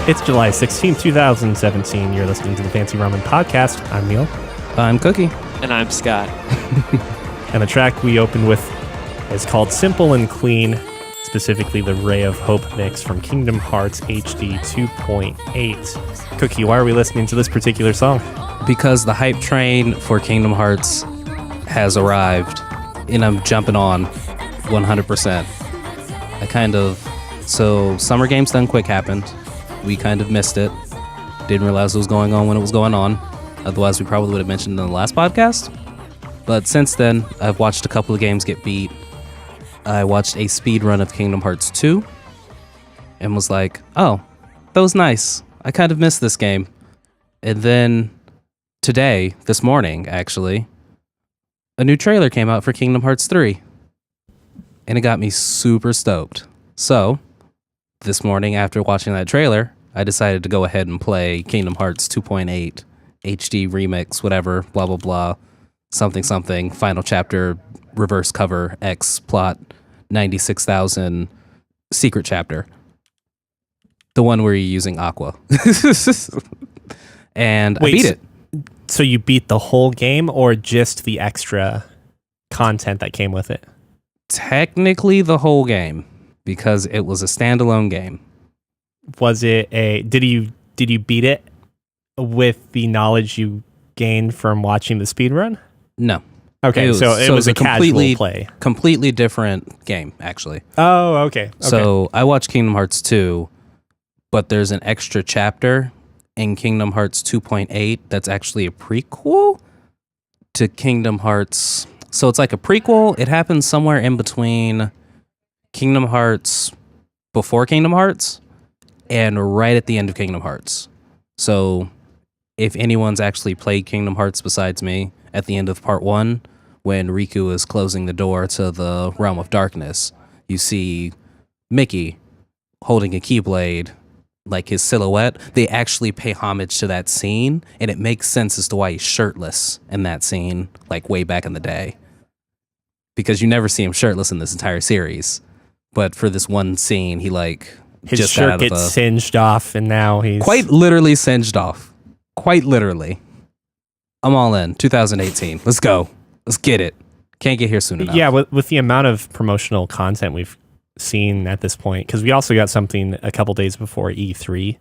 It's July 16, 2017. You're listening to the Fancy Ramen podcast. I'm Neil. I'm Cuki. And I'm Scott. And the track we open with is called Simple and Clean, specifically the Ray of Hope mix from Kingdom Hearts HD 2.8. Cuki, why are we listening to this particular song? Because the hype train for Kingdom Hearts has arrived, and I'm jumping on 100%. So Summer Games Done Quick happened. We kind of missed it. Didn't realize it was going on when it was going on. Otherwise, we probably would have mentioned it in the last podcast. But since then, I've watched a couple of games get beat. I watched a speed run of Kingdom Hearts 2 and was like, oh, that was nice. I kind of missed this game. And then today, this morning, actually, a new trailer came out for Kingdom Hearts 3. And it got me super stoked. So, this morning, after watching that trailer, I decided to go ahead and play Kingdom Hearts 2.8 HD remix, whatever, blah, blah, blah, something, something, final chapter, reverse cover, X plot, 96,000, secret chapter. The one where you're using Aqua. And Wait, I beat it. So you beat the whole game or just the extra content that came with it? Technically the whole game, because it was a standalone game. Was it did you beat it with the knowledge you gained from watching the speedrun? No. Okay, so it was a casual play. Completely different game, actually. Oh, okay. So I watched Kingdom Hearts 2, but there's an extra chapter in Kingdom Hearts 2.8 that's actually a prequel to Kingdom Hearts. So it's like a prequel. It happens somewhere in between Kingdom Hearts before Kingdom Hearts and right at the end of Kingdom Hearts. So if anyone's actually played Kingdom Hearts besides me, at the end of part 1, when Riku is closing the door to the realm of darkness, you see Mickey holding a Keyblade, like his silhouette. They actually pay homage to that scene, and it makes sense as to why he's shirtless in that scene, like way back in the day. Because you never see him shirtless in this entire series. But for this one scene, he his just shirt gets singed off, and now he's quite literally singed off. Quite literally. I'm all in. 2018. Let's go. Let's get it. Can't get here soon enough. Yeah, with the amount of promotional content we've seen at this point, because we also got something a couple days before E3,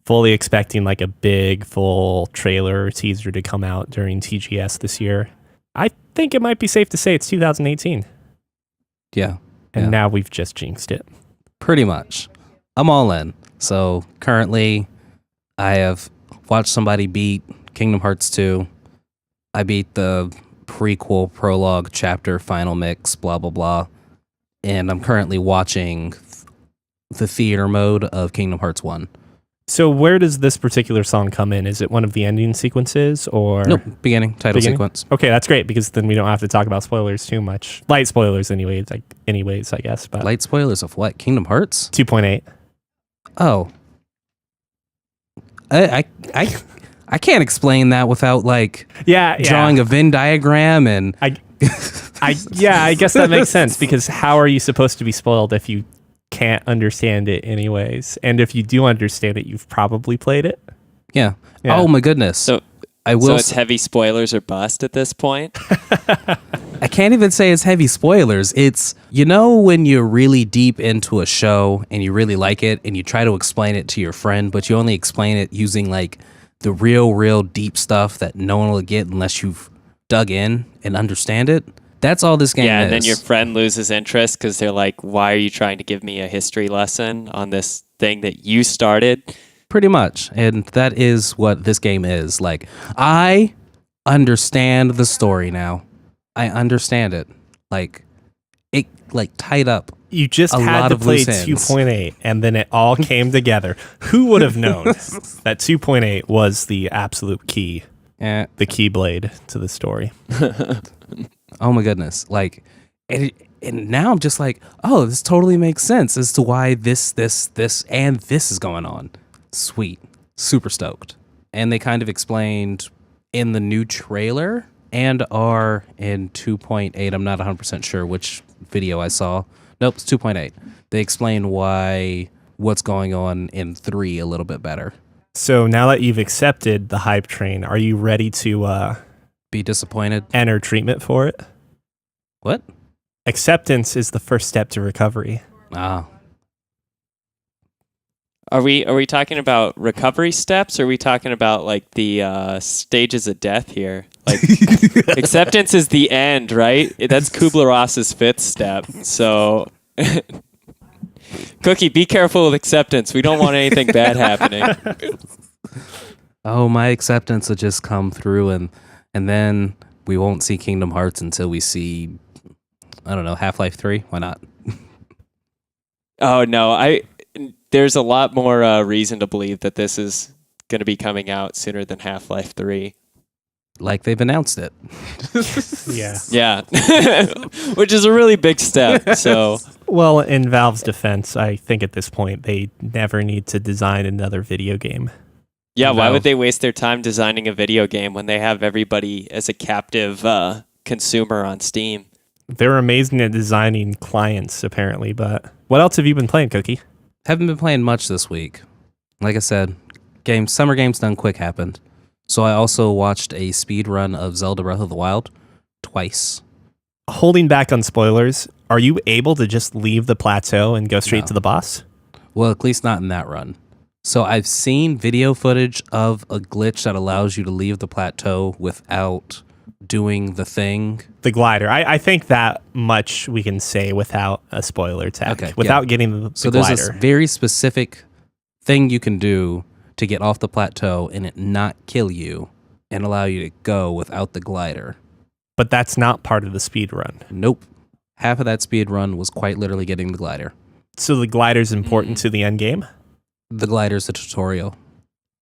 fully expecting like a big full trailer or teaser to come out during TGS this year. I think it might be safe to say it's 2018. Yeah. And now we've just jinxed it. Pretty much. I'm all in. So currently, I have watched somebody beat Kingdom Hearts 2. I beat the prequel, prologue, chapter, final mix, blah, blah, blah. And I'm currently watching the theater mode of Kingdom Hearts 1. So where does this particular song come in? Is it one of the ending sequences or? Nope, beginning, title sequence. Okay, that's great because then we don't have to talk about spoilers too much. Light spoilers anyways, I guess. But Light spoilers of what? Kingdom Hearts? 2.8. Oh. I can't explain that without drawing a Venn diagram and I guess that makes sense because how are you supposed to be spoiled if you can't understand it anyways? And if you do understand it, you've probably played it. Yeah. Oh my goodness. So it's heavy spoilers or bust at this point? I can't even say it's heavy spoilers. It's, when you're really deep into a show and you really like it and you try to explain it to your friend, but you only explain it using the real deep stuff that no one will get unless you've dug in and understand it. That's all this game is. Yeah, and then your friend loses interest because they're like, why are you trying to give me a history lesson on this thing that you started? Pretty much. And that is what this game is. I understand the story now. I understand it. it like tied up. You just A had lot to of play loose ends. 2.8, and then it all came together. Who would have known that 2.8 was the absolute key, Eh. the keyblade to the story? Oh my goodness! Like, and now I'm just like, oh, this totally makes sense as to why this, and this is going on. Sweet, super stoked. And they kind of explained in the new trailer and are in 2.8. I'm not 100% sure which video I saw. Nope, it's 2.8. They explain why what's going on in 3 a little bit better. So now that you've accepted the hype train, are you ready to Be disappointed. enter treatment for it? What? Acceptance is the first step to recovery. Ah, Are we talking about recovery steps, or are we talking about like the stages of death here? Like acceptance is the end, right? That's Kubler-Ross's 5th step. So Cookie, be careful with acceptance. We don't want anything bad happening. oh, my acceptance will just come through, and then we won't see Kingdom Hearts until we see, I don't know, Half-Life 3. Why not? Oh no, there's a lot more reason to believe that this is going to be coming out sooner than Half-Life 3. Like they've announced it. Yeah. Yeah, which is a really big step. So Well, in Valve's defense, I think at this point they never need to design another video game. yeah, why Valve. would they waste their time designing a video game when they have everybody as a captive consumer on Steam? They're amazing at designing clients, apparently, but what else have you been playing, Cookie? Haven't been playing much this week. Like I said, Summer Games Done Quick happened. So I also watched a speed run of Zelda Breath of the Wild twice. Holding back on spoilers, are you able to just leave the plateau and go straight No. to the boss? Well, at least not in that run. So I've seen video footage of a glitch that allows you to leave the plateau without doing the thing. The glider. I think that much we can say without a spoiler tag. Okay, without yeah. getting the So there's glider. this very specific thing you can do to get off the plateau and it not kill you and allow you to go without the glider. But that's not part of the speed run. Nope. Half of that speed run was quite literally getting the glider. So the glider's important to the end game? The glider's the tutorial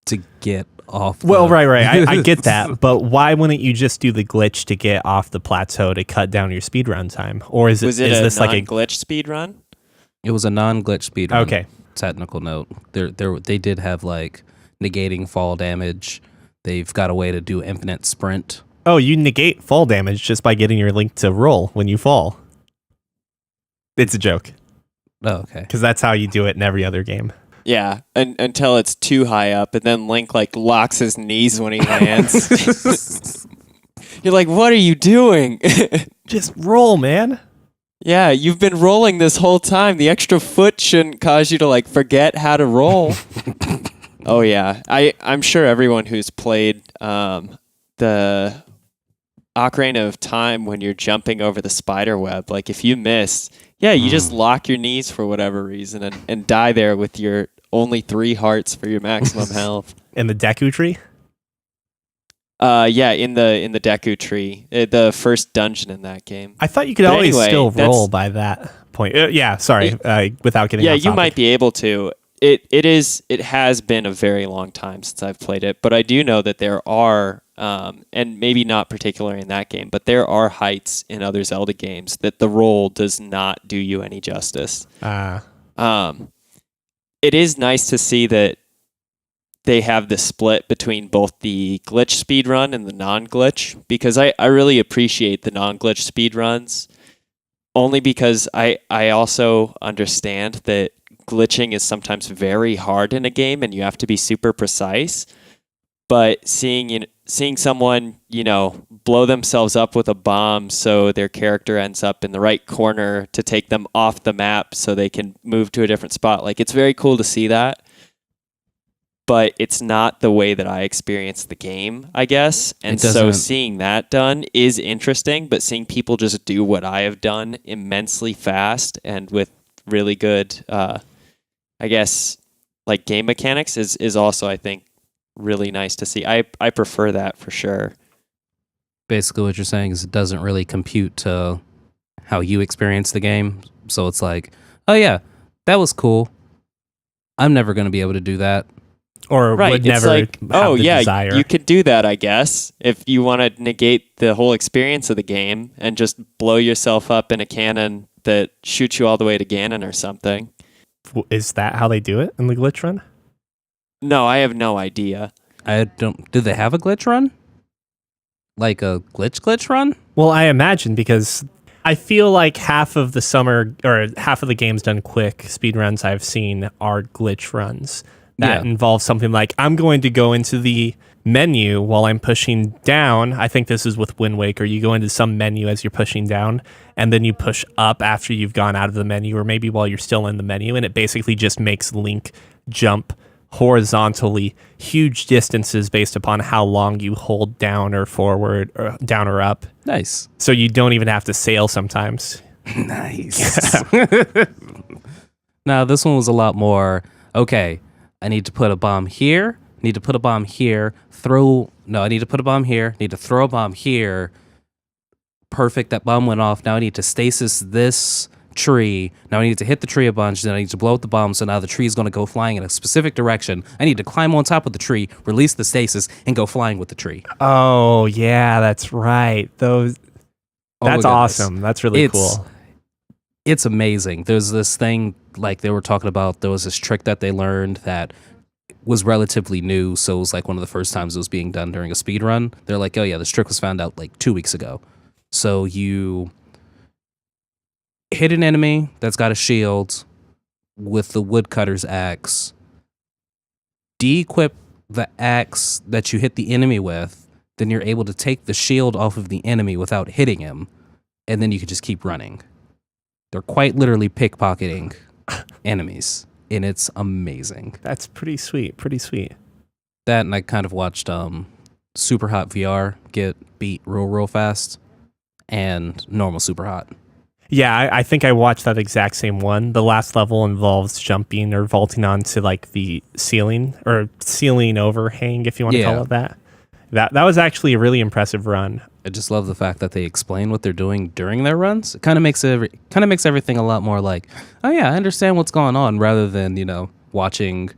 to get off. Well, right. I get that. But why wouldn't you just do the glitch to get off the plateau to cut down your speed run time? Or is Was it it is a this like a non-glitch speed run? It was a non-glitch speed run. Okay. Technical note. They did have like negating fall damage. They've got a way to do infinite sprint. Oh, you negate fall damage just by getting your Link to roll when you fall. It's a joke. Oh, okay. Because that's how you do it in every other game. Yeah, until it's too high up, and then Link like locks his knees when he lands. You're like, what are you doing? Just roll, man. Yeah, you've been rolling this whole time. The extra foot shouldn't cause you to like forget how to roll. Oh yeah, I'm sure everyone who's played the Ocarina of Time when you're jumping over the spider web, like if you miss, yeah, you just lock your knees for whatever reason and die there with your only 3 hearts for your maximum health. In the Deku tree? Yeah, in the Deku tree, the first dungeon in that game. I thought you could But always anyway, still that's- roll by that point. Without getting Yeah, off you topic. might be able to. It has been a very long time since I've played it, but I do know that there are, and maybe not particularly in that game, but there are heights in other Zelda games that the roll does not do you any justice. It is nice to see that they have the split between both the glitch speedrun and the non-glitch, because I really appreciate the non-glitch speedruns, only because I also understand that glitching is sometimes very hard in a game and you have to be super precise. But seeing someone, blow themselves up with a bomb so their character ends up in the right corner to take them off the map so they can move to a different spot, like it's very cool to see that. But it's not the way that I experience the game, I guess. And so seeing that done is interesting, but seeing people just do what I have done immensely fast and with really good, I guess, like game mechanics is also, I think, really nice to see. I prefer that for sure. Basically what you're saying is it doesn't really compute to how you experience the game. So it's like, oh yeah, that was cool. I'm never going to be able to do that. Or Right. would It's never like, have oh the yeah, desire. you could do that, I guess, if you want to negate the whole experience of the game and just blow yourself up in a cannon that shoots you all the way to Ganon or something. Is that how they do it in the glitch run? No, I have no idea. I don't. Do they have a glitch run? Like a glitch run? Well, I imagine, because I feel like half of the summer or half of the games done quick speedruns I've seen are glitch runs that involve something like, I'm going to go into the menu while I'm pushing down. I think this is with Wind Waker. You go into some menu as you're pushing down, and then you push up after you've gone out of the menu, or maybe while you're still in the menu, and it basically just makes Link jump horizontally huge distances based upon how long you hold down or forward or down or up. Nice. So you don't even have to sail sometimes. Nice. Now, this one was a lot more, okay, I need to put a bomb here, need to put a bomb here, I need to put a bomb here, need to throw a bomb here. Perfect, that bomb went off. Now I need to stasis this tree. Now I need to hit the tree a bunch, then I need to blow up the bomb, so now the tree is going to go flying in a specific direction. I need to climb on top of the tree, release the stasis, and go flying with the tree. Oh, yeah, that's right. That's awesome. That's really cool. It's amazing. There's this thing, like they were talking about, there was this trick that they learned that was relatively new, so it was like one of the first times it was being done during a speed run. They're like, oh yeah, this trick was found out like 2 weeks ago. So you hit an enemy that's got a shield with the woodcutter's axe, de-equip the axe that you hit the enemy with, then you're able to take the shield off of the enemy without hitting him, and then you can just keep running. They're quite literally pickpocketing enemies, and it's amazing. That's pretty sweet. Pretty sweet. That, and I kind of watched Super Hot VR get beat real fast, and normal Super Hot. Yeah, I think I watched that exact same one. The last level involves jumping or vaulting onto like the ceiling or ceiling overhang, if you want to call it that. That was actually a really impressive run. I just love the fact that they explain what they're doing during their runs. It kind of makes everything a lot more like, oh yeah, I understand what's going on, rather than, watching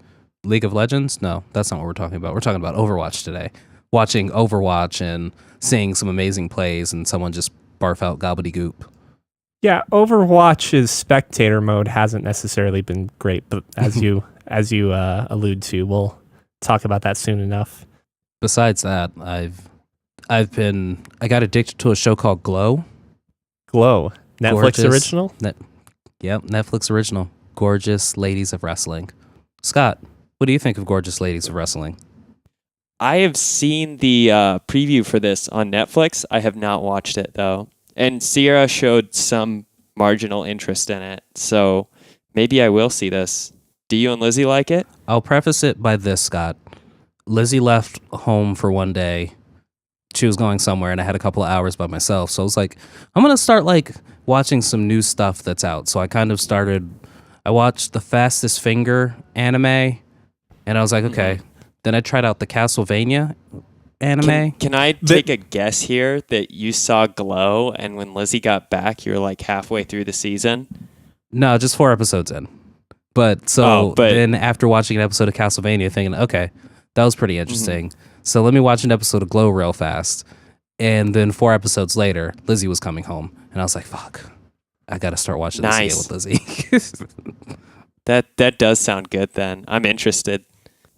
League of Legends. No, that's not what we're talking about. We're talking about Overwatch today. Watching Overwatch and seeing some amazing plays and someone just barf out gobbledygook. Yeah, Overwatch's spectator mode hasn't necessarily been great, but as you allude to, we'll talk about that soon enough. Besides that, I got addicted to a show called Glow. Glow, Netflix original. Yep, Netflix original. Gorgeous Ladies of Wrestling. Scott, what do you think of Gorgeous Ladies of Wrestling? I have seen the preview for this on Netflix. I have not watched it though. And Sierra showed some marginal interest in it, so maybe I will see this. Do you and Lizzie like it? I'll preface it by this, Scott. Lizzie left home for one day. She was going somewhere, and I had a couple of hours by myself. So I was like, I'm going to start watching some new stuff that's out. So I kind of I watched the Fastest Finger anime, and I was like, okay. Mm-hmm. Then I tried out the Castlevania anime. Can I take a guess here that you saw Glow, and when Lizzie got back, you were like halfway through the season? No, just 4 episodes in. But then after watching an episode of Castlevania, thinking, okay, that was pretty interesting. Mm-hmm. So let me watch an episode of Glow real fast. And then 4 episodes later, Lizzie was coming home, and I was like, fuck, I got to start watching this again with Lizzie. That does sound good then. I'm interested.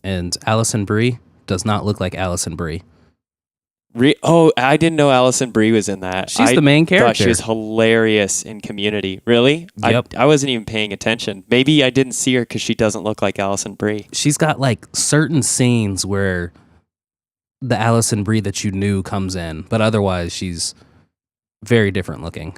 And Allison Brie does not look like Allison Brie. I didn't know Allison Brie was in that. She's the main character. I thought she was hilarious in Community. Really? Yep. I wasn't even paying attention. Maybe I didn't see her because she doesn't look like Allison Brie. She's got certain scenes where the Allison Brie that you knew comes in, but otherwise she's very different looking.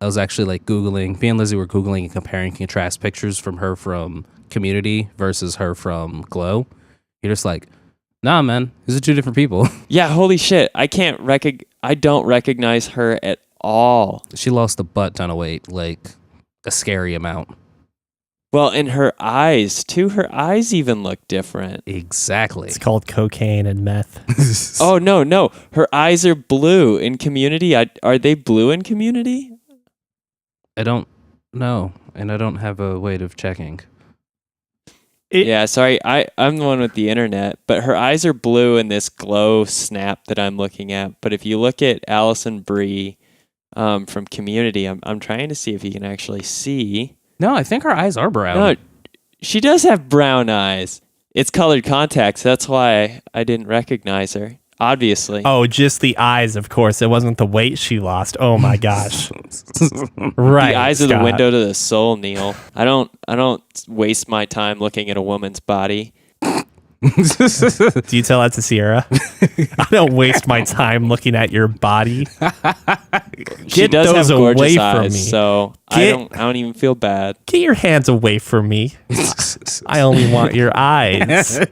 I was actually Googling, me and Lizzie were Googling and comparing contrast pictures from her from Community versus her from Glow. You're just like, nah, man, these are 2 different people. Yeah, holy shit. I don't recognize her at all. She lost a butt ton of weight, a scary amount. Well, and her eyes too. Her eyes even look different. Exactly. It's called cocaine and meth. Oh no. Her eyes are blue in Community. Are they blue in Community? I don't know, and I don't have a way of checking. Yeah, sorry. I'm the one with the internet, but her eyes are blue in this glow snap that I'm looking at. But if you look at Allison Brie from Community, I'm trying to see if you can actually see. No, I think her eyes are brown. No, she does have brown eyes. It's colored contacts. That's why I didn't recognize her. Obviously. Oh, just the eyes, of course. It wasn't the weight she lost. Oh my gosh. Right. The eyes are the Scott. window to the soul, Neil. I don't waste my time looking at a woman's body. Do you tell that to Sierra? I don't waste my time looking at your body. She Get does have those away gorgeous from eyes, me. so I don't even feel bad. Get your hands away from me. I only want your eyes.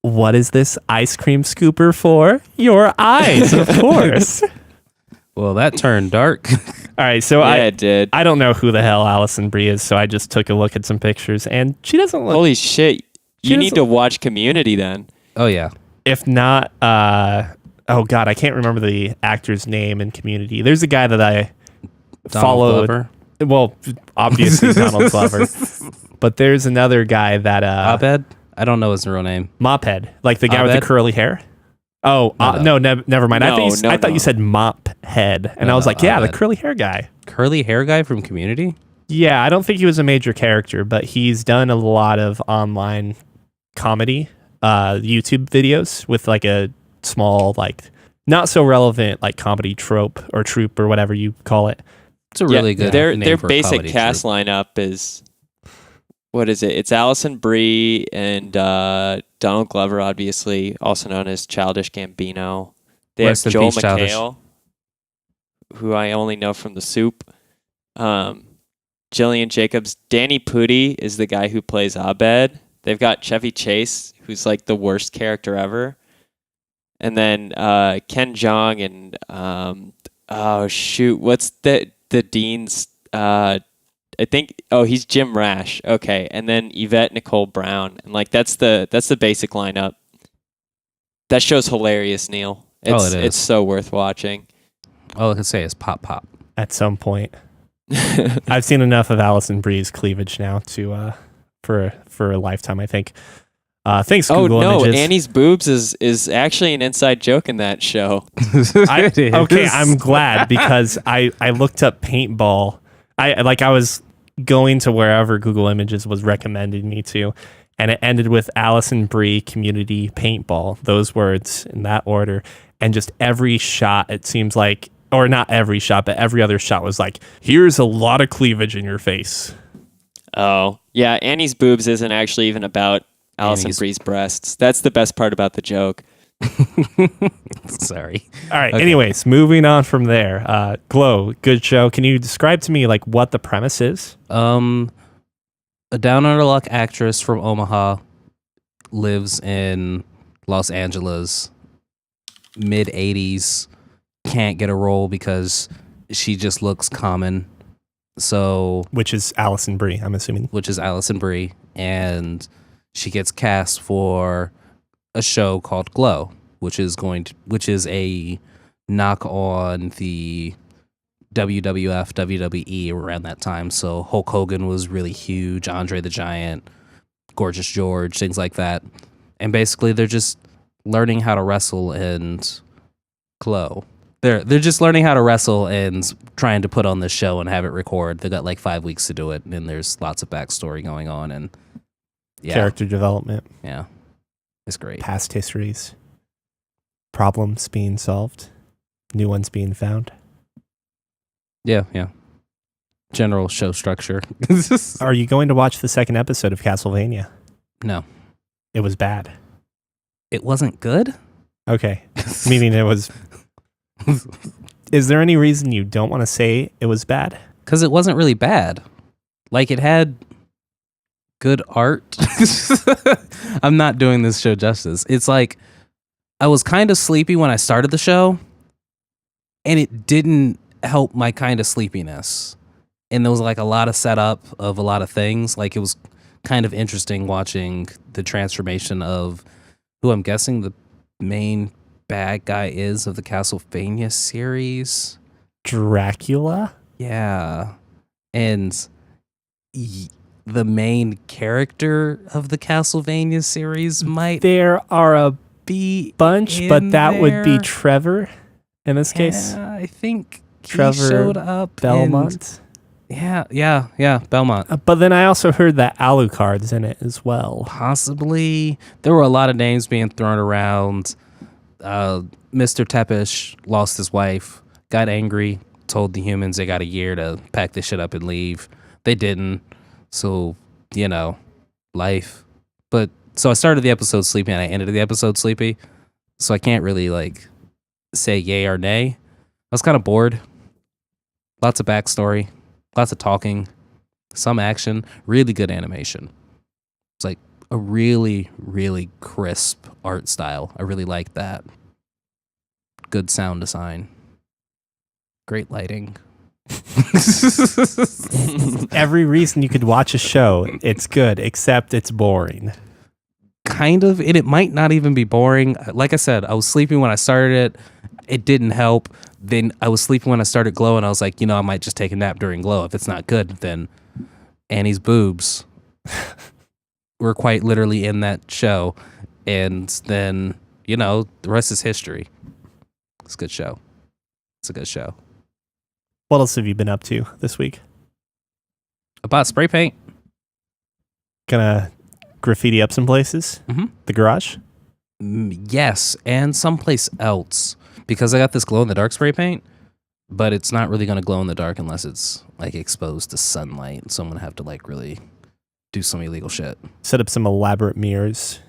What is this ice cream scooper for? Your eyes, of course. Well, that turned dark. All right, so Yeah, it did. I don't know who the hell Allison Brie is, so I just took a look at some pictures, and she doesn't look. Holy shit! She You need to doesn't- watch Community then. Oh yeah. If not, oh god, I can't remember the actor's name in Community. There's a guy that I followed. Glover. Well, obviously Donald Glover, but there's another guy that Abed? I don't know his real name. Mophead, like the guy with the Abed? curly hair. Oh No. never mind. I No, thought you said mop head, and No, I was no, like, yeah, the Abed. curly hair guy. Curly hair guy from Community? Yeah, I don't think he was a major character, but he's done a lot of online comedy, YouTube videos with like a small, like not so relevant like comedy trope or troupe or whatever you call it. It's a really good Their name for a basic comedy cast troupe. lineup is what is it? It's Allison Brie and Donald Glover, obviously, also known as Childish Gambino. They Rest have in Joel peace, Childish. McHale, who I only know from The Soup. Jillian Jacobs. Danny Pudi is the guy who plays Abed. They've got Chevy Chase, who's like the worst character ever. And then Ken Jeong and oh shoot, what's the dean's I think he's Jim Rash. Okay. And then Yvette Nicole Brown. And like that's the basic lineup. That show's hilarious, Neil. It is. It's so worth watching. All I can say is pop pop. At some point, I've seen enough of Allison Brie's cleavage now to for a lifetime, I think. Thanks, Google Images. Annie's boobs is actually an inside joke in that show. Okay, I'm glad because I looked up paintball. I was going to wherever Google Images was recommending me to, and it ended with Allison Brie Community Paintball. Those words in that order, and just every shot it seems like, or not every shot, but every other shot was like, here's a lot of cleavage in your face. Oh yeah, Annie's boobs isn't actually even about Allison Annie's- Brie's breasts. That's the best part about the joke. Sorry. All right. Okay. Anyways, moving on from there. Glow, good show. Can you describe to me like what the premise is? A down on her luck actress from Omaha lives in Los Angeles, mid 80s, can't get a role because she just looks common. So, Which is Allison Brie, I'm assuming. which is Allison Brie, and she gets cast for a show called Glow, which is a knock on the WWF, WWE around that time. So Hulk Hogan was really huge, Andre the Giant, Gorgeous George, things like that. And basically they're just learning how to wrestle and Glow. They're just learning how to wrestle and trying to put on this show and have it record. They got like 5 weeks to do it, and there's lots of backstory going on, and yeah, Character development, yeah, it's great. past histories, problems being solved, new ones being found. Yeah. General show structure. Are you going to watch the second episode of Castlevania? No, It was bad. it wasn't good. Okay. Meaning it was. Is there any reason you don't want to say it was bad? Because it wasn't really bad. Like, it had good art. I'm not doing this show justice. It's like, I was kind of sleepy when I started the show, and it didn't help my kind of sleepiness. and there was like a lot of setup of a lot of things. Like it was kind of interesting watching the transformation of who I'm guessing the main bad guy is of the Castlevania series. Dracula? Yeah. And the main character of the Castlevania series might... There are a bunch, but that would be there. Trevor in this case. I think Trevor he showed up. Belmont. Yeah, Belmont. But then I also heard that Alucard's in it as well. Possibly. There were a lot of names being thrown around. Mr. Tepish lost his wife, got angry, told the humans they got a year to pack this shit up and leave. They didn't. So, life. But so I started the episode sleepy and I ended the episode sleepy. So I can't really like say yay or nay. I was kind of bored. Lots of backstory, lots of talking, some action, really good animation. It's like a really, really crisp art style. I really like that. Good sound design. Great lighting. Every reason you could watch a show, it's good, except it's boring. Kind of, and it might not even be boring. Like I said, I was sleeping when I started it. It didn't help. Then I was sleeping when I started Glow, and I was like, I might just take a nap during Glow. If it's not good, then Annie's boobs were quite literally in that show. And then, the rest is history. It's a good show. It's a good show. What else have you been up to this week? I bought spray paint. Gonna graffiti up some places? Mm-hmm. The garage? Yes, and someplace else. Because I got this glow-in-the-dark spray paint, but it's not really going to glow in the dark unless it's like exposed to sunlight. So I'm going to have to like really do some illegal shit. Set up some elaborate mirrors.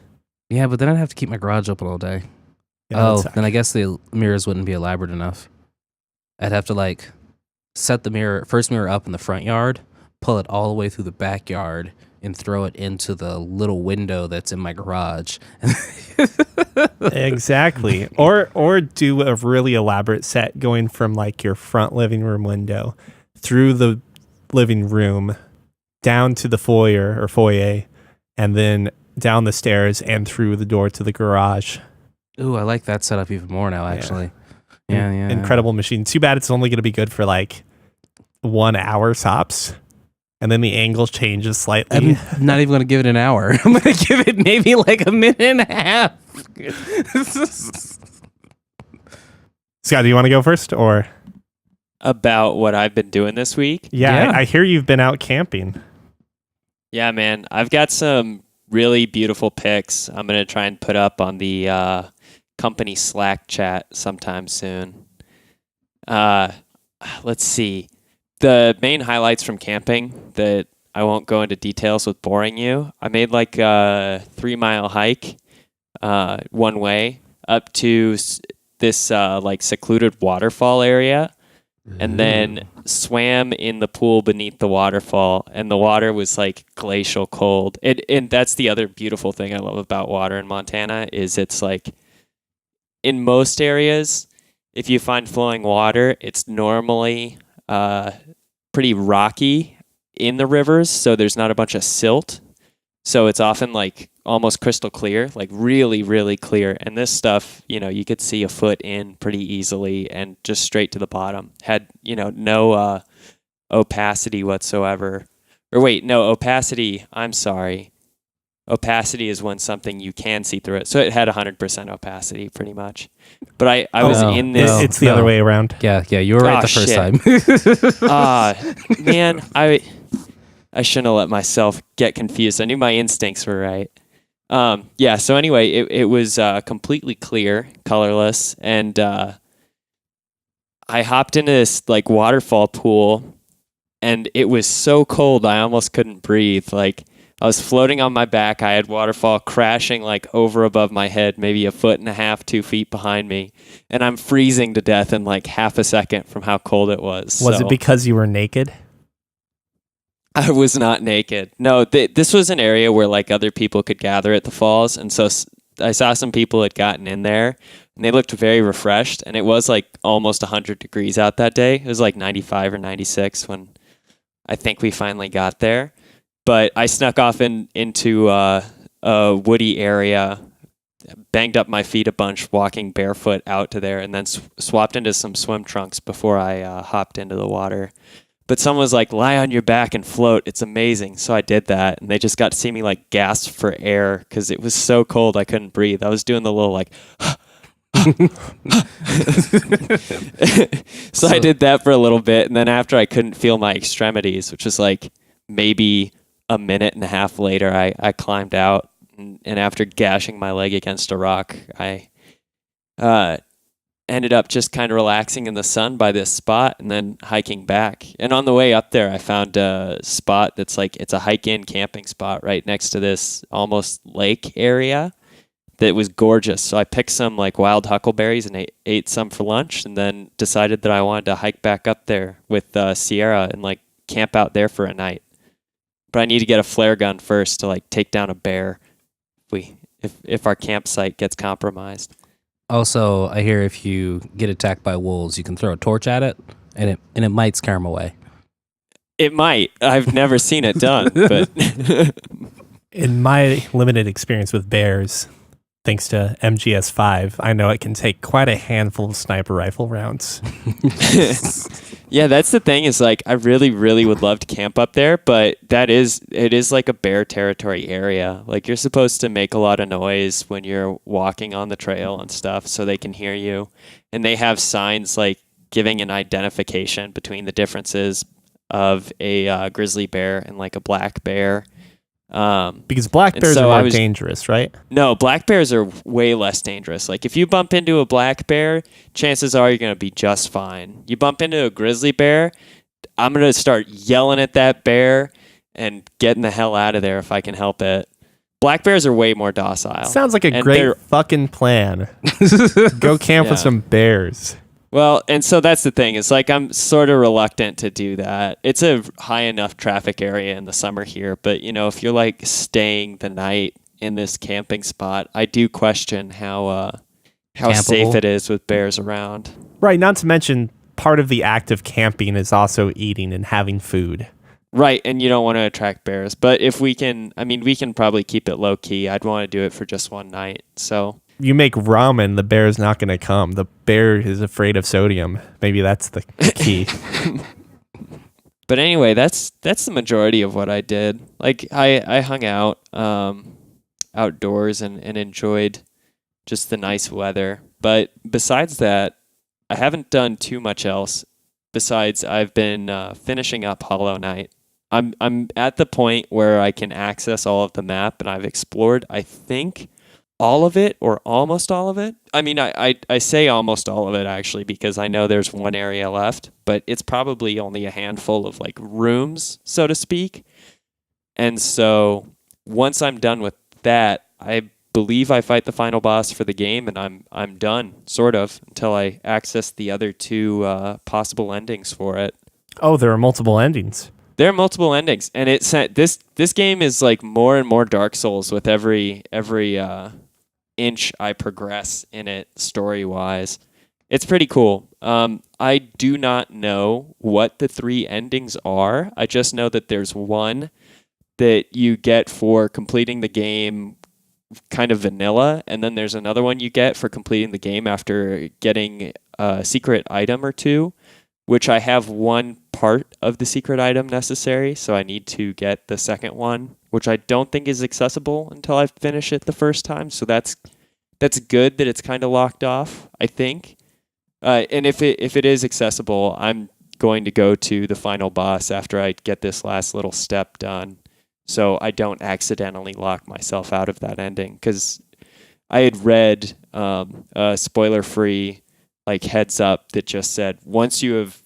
Yeah, but then I'd have to keep my garage open all day. Yeah, Then I guess the mirrors wouldn't be elaborate enough. I'd have to like set the first mirror up in the front yard, pull it all the way through the backyard, and throw it into the little window that's in my garage. Exactly. Or do a really elaborate set going from like your front living room window through the living room down to the foyer and then down the stairs and through the door to the garage. Ooh, I like that setup even more now, actually. Yeah. Incredible machine. Too bad it's only going to be good for like 1 hour tops. And then the angle changes slightly. I'm not even going to give it an hour. I'm going to give it maybe like a minute and a half. Scott, do you want to go first or? About what I've been doing this week? Yeah. I hear you've been out camping. Yeah, man. I've got some really beautiful pics I'm going to try and put up on the company Slack chat sometime soon. Let's see. The main highlights from camping that I won't go into details with boring you. I made like a 3-mile hike one way up to this like secluded waterfall area and then swam in the pool beneath the waterfall, and the water was like glacial cold. And that's the other beautiful thing I love about water in Montana is it's like in most areas, if you find flowing water, it's normally pretty rocky in the rivers, so there's not a bunch of silt. So it's often like almost crystal clear, like really, really clear. And this stuff, you could see a foot in pretty easily and just straight to the bottom. Had, no opacity whatsoever. Or wait, no, opacity, I'm sorry. Opacity is when something you can see through it. So it had 100% opacity pretty much. But I was in this. It's the other way around. Yeah, you were right the first time. Man, I shouldn't have let myself get confused. I knew my instincts were right. So anyway, it was completely clear, colorless, and I hopped into this like waterfall pool, and it was so cold I almost couldn't breathe. Like I was floating on my back. I had waterfall crashing like over above my head, maybe 1.5 feet, 2 feet behind me, and I'm freezing to death in like half a second from how cold it was. Was it because you were naked? I was not naked. No, this was an area where like other people could gather at the falls, and so I saw some people had gotten in there, and they looked very refreshed. And it was like almost 100 degrees out that day. It was like 95 or 96 when I think we finally got there. But I snuck off into a woody area, banged up my feet a bunch walking barefoot out to there, and then swapped into some swim trunks before I hopped into the water. But someone was like, lie on your back and float. It's amazing. So I did that, and they just got to see me like gasp for air because it was so cold I couldn't breathe. I was doing the little like... so I did that for a little bit, and then after I couldn't feel my extremities, which was like maybe a minute and a half later, I climbed out, and after gashing my leg against a rock, I ended up just kind of relaxing in the sun by this spot and then hiking back. And on the way up there, I found a spot that's like, it's a hike-in camping spot right next to this almost lake area that was gorgeous. So I picked some like wild huckleberries and ate some for lunch, and then decided that I wanted to hike back up there with Sierra and like camp out there for a night. But I need to get a flare gun first to like take down a bear if our campsite gets compromised. Also, I hear if you get attacked by wolves, you can throw a torch at it, and it might scare them away. It might. I've never seen it done, but In my limited experience with bears, thanks to MGS5, I know it can take quite a handful of sniper rifle rounds. yeah, that's the thing is like I really, really would love to camp up there, but it is like a bear territory area. Like you're supposed to make a lot of noise when you're walking on the trail and stuff so they can hear you. And they have signs like giving an identification between the differences of a grizzly bear and like a black bear. Because black bears are more dangerous, right? No, black bears are way less dangerous. Like if you bump into a black bear, chances are you're going to be just fine. You bump into a grizzly bear, I'm going to start yelling at that bear and getting the hell out of there if I can help it. Black bears are way more docile. Sounds like a great fucking plan. Go camp with some bears. Well, and so that's the thing. It's like I'm sort of reluctant to do that. It's a high enough traffic area in the summer here, but you know, if you're like staying the night in this camping spot, I do question how safe it is with bears around. Right, not to mention part of the act of camping is also eating and having food. Right, and you don't want to attract bears, but if we can, I mean, we can probably keep it low key. I'd want to do it for just one night. So you make ramen, the bear's not going to come. The bear is afraid of sodium. Maybe that's the key. But anyway, that's the majority of what I did. Like I hung out outdoors and enjoyed just the nice weather. But besides that, I haven't done too much else. Besides, I've been finishing up Hollow Knight. I'm at the point where I can access all of the map, and I've explored, I think, all of it or almost all of it. I mean, I say almost all of it actually because I know there's one area left, but it's probably only a handful of like rooms, so to speak. And so once I'm done with that, I believe I fight the final boss for the game, and I'm done, sort of, until I access the other two possible endings for it. Oh, there are multiple endings. There are multiple endings, and this game is like more and more Dark Souls with every inch I progress in it story-wise. It's pretty cool. I do not know what the three endings are. I just know that there's one that you get for completing the game kind of vanilla, and then there's another one you get for completing the game after getting a secret item or two, which I have one part of the secret item necessary, so I need to get the second one, which I don't think is accessible until I finish it the first time. So that's good that it's kind of locked off, I think. And if it is accessible, I'm going to go to the final boss after I get this last little step done, so I don't accidentally lock myself out of that ending. Because I had read a spoiler-free like heads up that just said once you've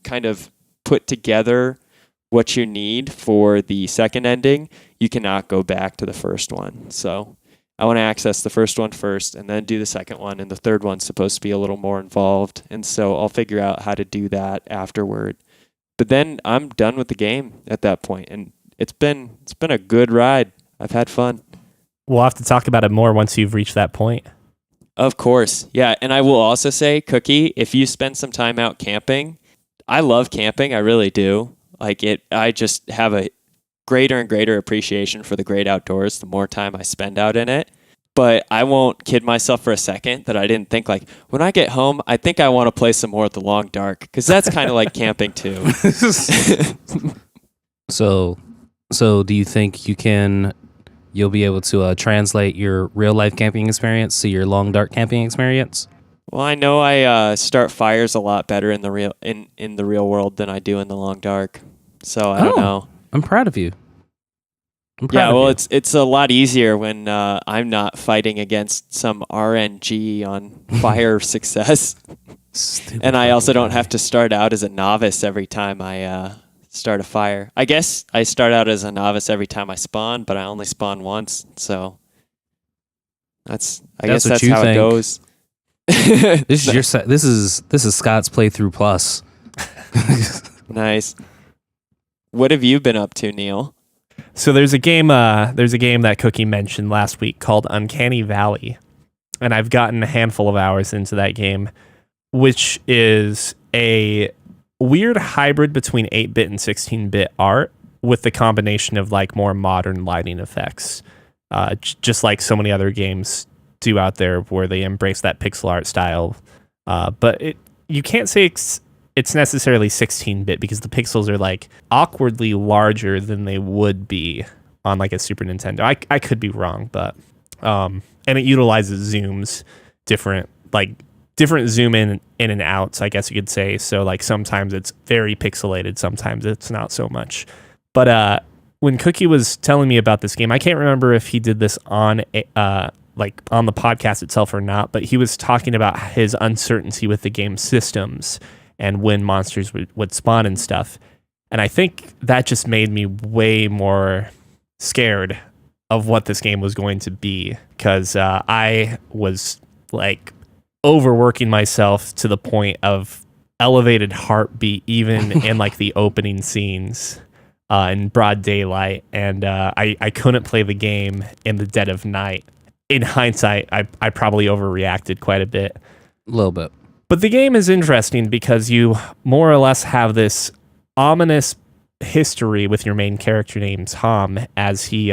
kind of put together what you need for the second ending, you cannot go back to the first one. So I want to access the first one first and then do the second one, and the third one's supposed to be a little more involved, and so I'll figure out how to do that afterward. But then I'm done with the game at that point, and it's been a good ride. I've had fun. We'll have to talk about it more once you've reached that point. Of course. Yeah, and I will also say, Cuki, if you spend some time out camping, I love camping, I really do. Like I just have a greater and greater appreciation for the great outdoors the more time I spend out in it. But I won't kid myself for a second that I didn't think like, when I get home, I think I want to play some more of the Long Dark, because that's kind of like camping too. So do you think you'll be able to translate your real life camping experience to your Long Dark camping experience? Well, I know I start fires a lot better in the real world than I do in the Long Dark. So I don't know. I'm proud of you. It's a lot easier when I'm not fighting against some RNG on fire success. And I also don't have to start out as a novice every time I start a fire. I guess I start out as a novice every time I spawn, but I only spawn once, so I guess that's how it goes. This is Scott's playthrough plus. Nice. What have you been up to, Neil? So there's a game that Cuki mentioned last week called Uncanny Valley, and I've gotten a handful of hours into that game, which is a weird hybrid between 8-bit and 16-bit art with the combination of like more modern lighting effects, just like so many other games do out there where they embrace that pixel art style. But you can't say it's necessarily 16-bit because the pixels are like awkwardly larger than they would be on like a Super Nintendo. I could be wrong, but and it utilizes zooms, different zoom in and outs, I guess you could say. So like sometimes it's very pixelated, sometimes it's not so much. But when Cuki was telling me about this game, I can't remember if he did this on like on the podcast itself or not, but he was talking about his uncertainty with the game systems and when monsters would spawn and stuff. And I think that just made me way more scared of what this game was going to be, because I was like overworking myself to the point of elevated heartbeat even in like the opening scenes in broad daylight, and I couldn't play the game in the dead of night. In hindsight, I probably overreacted quite a bit. A little bit. But the game is interesting because you more or less have this ominous history with your main character named Tom as he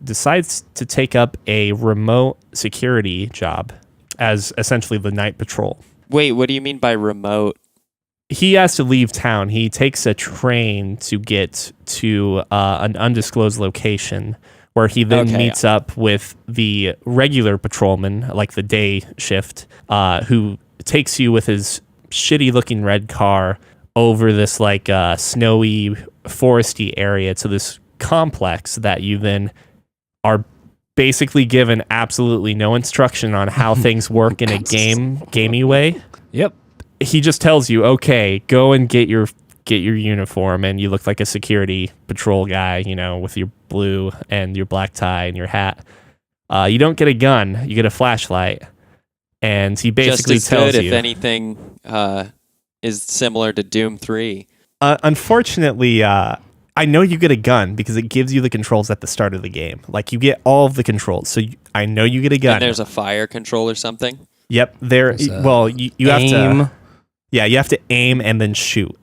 decides to take up a remote security job as essentially the night patrol. Wait, what do you mean by remote? He has to leave town. He takes a train to get to an undisclosed location where he then meets up with the regular patrolman, like the day shift, who takes you with his shitty looking red car over this like snowy foresty area to this complex that you then are basically given absolutely no instruction on how things work in a gamey way. Yep. He just tells you, okay, go and get your uniform, and you look like a security patrol guy, you know, with your blue and your black tie and your hat. You don't get a gun, you get a flashlight. And he basically just as tells good, you, if anything is similar to Doom 3. Unfortunately, I know you get a gun because it gives you the controls at the start of the game. Like, you get all of the controls. So I know you get a gun. And there's a fire control or something? Yep. Well, you have to... Yeah, you have to aim and then shoot.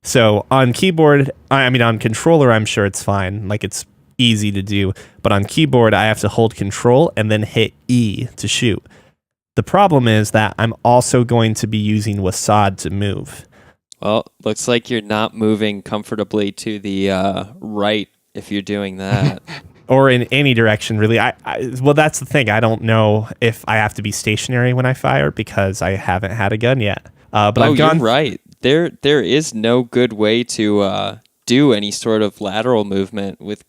So on keyboard, on controller, I'm sure it's fine. Like, it's easy to do. But on keyboard, I have to hold control and then hit E to shoot. The problem is that I'm also going to be using WASD to move. Well, looks like you're not moving comfortably to the right if you're doing that. Or in any direction, really. Well, that's the thing. I don't know if I have to be stationary when I fire because I haven't had a gun yet. But I've gone... You're right. There is no good way to do any sort of lateral movement with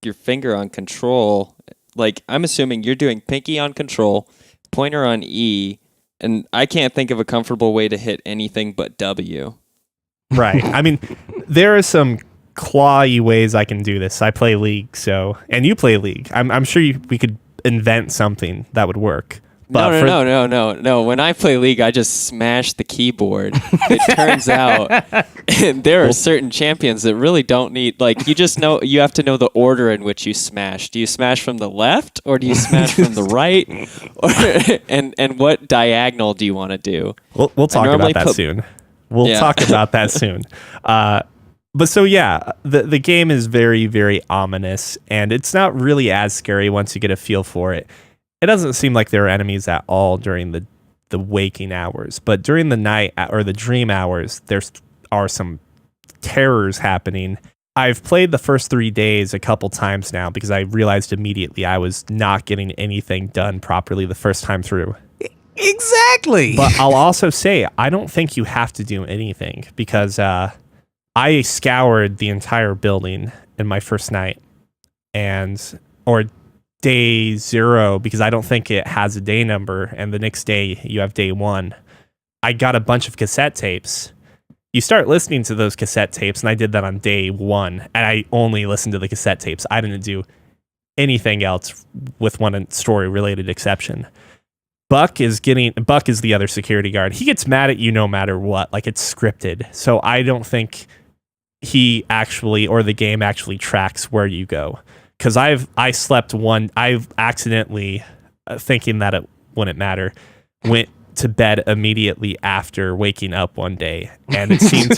your finger on control. Like, I'm assuming you're doing pinky on control, pointer on E, and I can't think of a comfortable way to hit anything but W. Right. I mean, there are some clawy ways I can do this. I play League, and you play League. I'm sure we could invent something that would work. But No. When I play League, I just smash the keyboard. It turns out there are certain champions that really don't need, like, you have to know the order in which you smash. Do you smash from the left or do you smash from the right? And what diagonal do you want to do? We'll talk about that soon. We'll talk about that soon. But so yeah, the game is very, very ominous, and it's not really as scary once you get a feel for it. It doesn't seem like there are enemies at all during the waking hours, but during the night or the dream hours, are some terrors happening. I've played the first 3 days a couple times now because I realized immediately I was not getting anything done properly the first time through. Exactly. But I'll also say, I don't think you have to do anything because I scoured the entire building in my first night or day 0 because I don't think it has a day number, and the next day you have day 1. I got a bunch of cassette tapes. You start listening to those cassette tapes, and I did that on day 1, and I only listened to the cassette tapes. I didn't do anything else with one story-related exception. Buck is the other security guard. He gets mad at you no matter what, like it's scripted. So I don't think he actually, or the game actually tracks where you go. Because I've accidentally, thinking that it wouldn't matter, went to bed immediately after waking up one day, and it seemed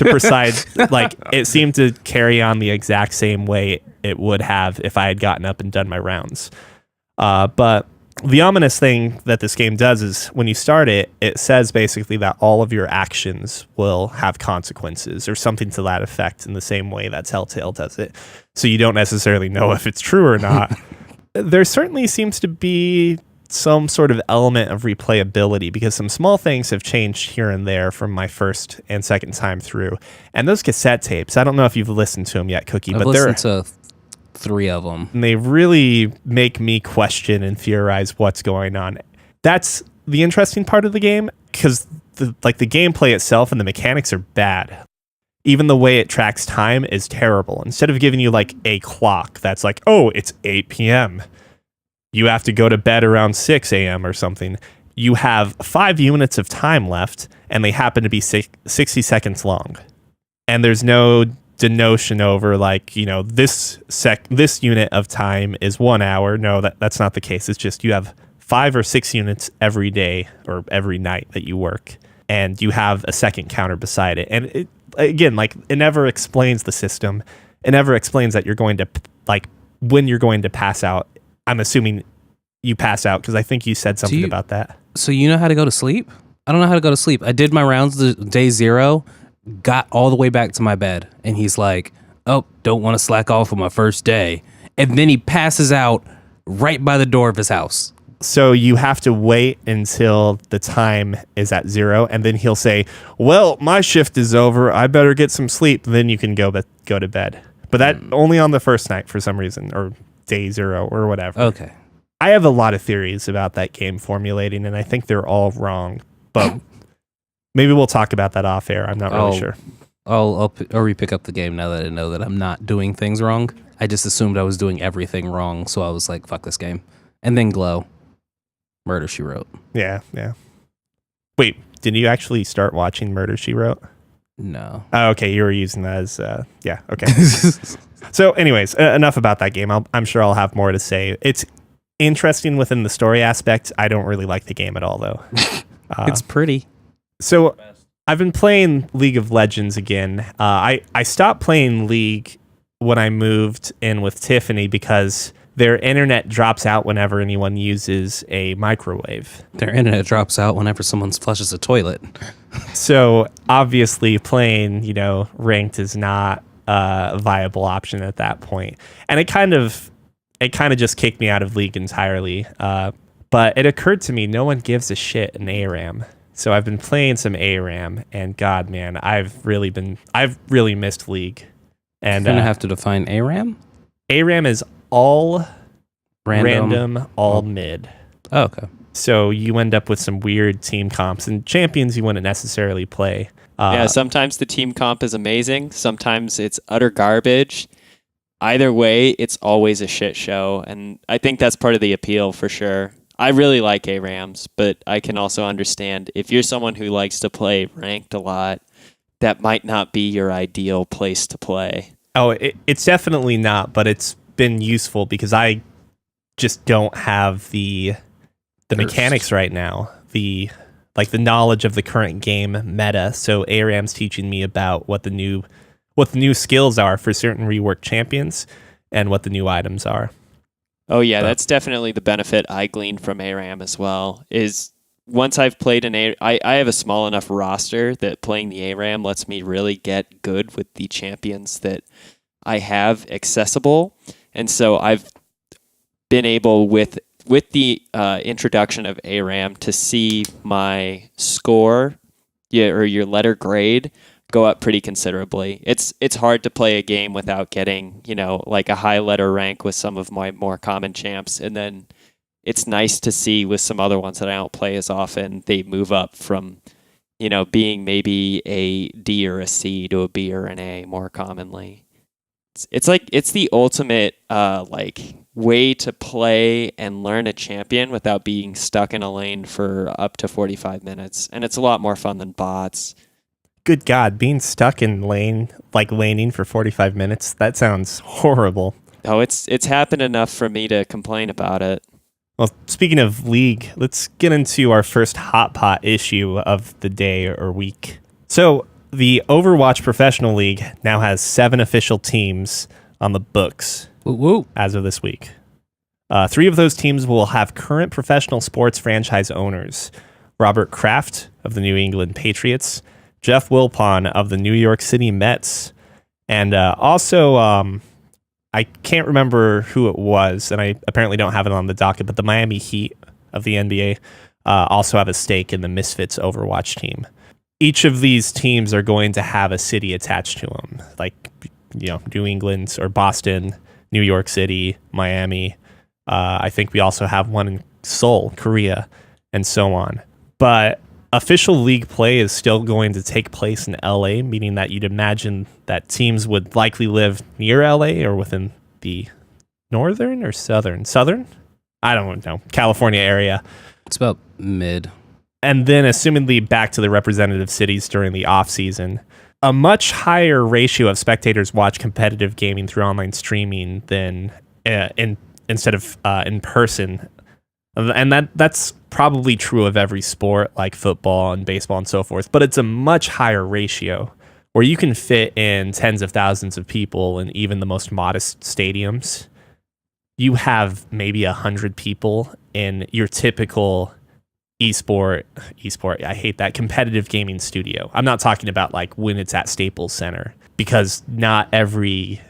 to carry on the exact same way it would have if I had gotten up and done my rounds. But the ominous thing that this game does is when you start it, it says basically that all of your actions will have consequences or something to that effect, in the same way that Telltale does it. So you don't necessarily know if it's true or not. There certainly seems to be some sort of element of replayability because some small things have changed here and there from my first and second time through. And those cassette tapes, I don't know if you've listened to them yet, Cookie, I've listened to 3 of them. And they really make me question and theorize what's going on. That's the interesting part of the game, because the gameplay itself and the mechanics are bad. Even the way it tracks time is terrible. Instead of giving you like a clock that's like, oh, it's 8 p.m., you have to go to bed around 6 a.m. or something. You have 5 units of time left, and they happen to be 60 seconds long. And there's no denotion over like, you know, this unit of time is 1 hour. No, that's not the case. It's just you have 5 or 6 units every day or every night that you work, and you have a second counter beside it. And it, again, like, it never explains the system. It never explains that you're going to, like, when you're going to pass out. I'm assuming you pass out because I think you said something about that. So you know how to go to sleep? I don't know how to go to sleep. I did my rounds the day 0, got all the way back to my bed, and he's like, oh, don't want to slack off on my first day. And then he passes out right by the door of his house. So you have to wait until the time is at 0, and then he'll say, well, my shift is over. I better get some sleep. Then you can go to bed. But that only on the first night for some reason, or day 0 or whatever. Okay. I have a lot of theories about that game formulating, and I think they're all wrong. But maybe we'll talk about that off air. I'm not really sure. I'll re-pick up the game now that I know that I'm not doing things wrong. I just assumed I was doing everything wrong, so I was like, fuck this game. And then Glow. Murder, She Wrote. Yeah. Wait, did you actually start watching Murder, She Wrote? No. Oh, okay, you were using that as, yeah, okay. So anyways, enough about that game. I'm sure I'll have more to say. It's interesting within the story aspect. I don't really like the game at all, though. It's pretty. So I've been playing League of Legends again. I stopped playing League when I moved in with Tiffany because their internet drops out whenever anyone uses a microwave. Their internet drops out whenever someone flushes a toilet. So obviously playing, ranked is not a viable option at that point. And it kind of just kicked me out of League entirely. But it occurred to me, no one gives a shit in ARAM. So I've been playing some ARAM, and God, man, I've really missed League. And you're gonna have to define ARAM? ARAM is all random, all mid. Oh, okay. So you end up with some weird team comps, and champions you wouldn't necessarily play. Yeah, sometimes the team comp is amazing. Sometimes it's utter garbage. Either way, it's always a shit show, and I think that's part of the appeal for sure. I really like ARAMs, but I can also understand if you're someone who likes to play ranked a lot, that might not be your ideal place to play. Oh, it's definitely not, but it's been useful because I just don't have the mechanics right now. The knowledge of the current game meta. So ARAM's teaching me about what what the new skills are for certain reworked champions and what the new items are. Oh yeah, that's definitely the benefit I gleaned from ARAM as well. Is once I've played I have a small enough roster that playing the ARAM lets me really get good with the champions that I have accessible, and so I've been able with the introduction of ARAM to see my score, or your letter grade, go up pretty considerably. It's hard to play a game without getting, like a high letter rank with some of my more common champs, and then it's nice to see with some other ones that I don't play as often, they move up from, being maybe a D or a C to a B or an A more commonly. It's the ultimate way to play and learn a champion without being stuck in a lane for up to 45 minutes, and it's a lot more fun than bots. Good God, being stuck in laning for 45 minutes, that sounds horrible. Oh, it's happened enough for me to complain about it. Well, speaking of League, let's get into our first hot pot issue of the day or week. So, the Overwatch Professional League now has 7 official teams on the books as of this week. 3 of those teams will have current professional sports franchise owners. Robert Kraft of the New England Patriots, Jeff Wilpon of the New York City Mets, and also, I can't remember who it was, and I apparently don't have it on the docket, but the Miami Heat of the NBA also have a stake in the Misfits Overwatch team. Each of these teams are going to have a city attached to them, like New England or Boston, New York City, Miami. I think we also have one in Seoul, Korea, and so on. But official league play is still going to take place in LA, meaning that you'd imagine that teams would likely live near LA or within the northern or southern? I don't know. California area. It's about mid. And then assumingly back to the representative cities during the off season. A much higher ratio of spectators watch competitive gaming through online streaming than instead of in person. And that's probably true of every sport like football and baseball and so forth, but it's a much higher ratio where you can fit in tens of thousands of people in even the most modest stadiums. You have maybe 100 people in your typical esport, I hate that, competitive gaming studio. I'm not talking about like when it's at Staples Center, because not every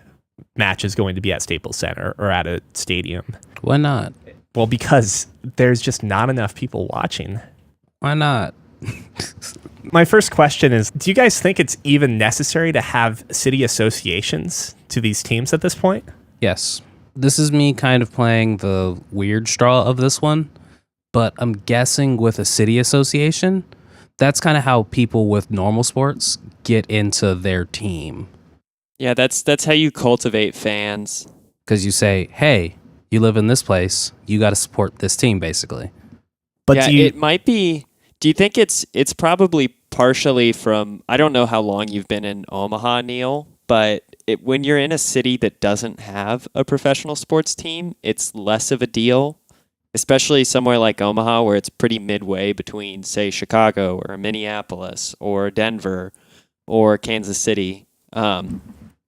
match is going to be at Staples Center or at a stadium. Why not? Well, because there's just not enough people watching. Why not? My first question is, do you guys think it's even necessary to have city associations to these teams at this point? Yes. This is me kind of playing the weird straw of this one, but I'm guessing with a city association, that's kind of how people with normal sports get into their team. Yeah, that's how you cultivate fans. Because you say, hey, you live in this place, you got to support this team, basically. But yeah, it might be. Do you think it's probably partially from? I don't know how long you've been in Omaha, Neil, but when you're in a city that doesn't have a professional sports team, it's less of a deal. Especially somewhere like Omaha, where it's pretty midway between, say, Chicago or Minneapolis or Denver or Kansas City.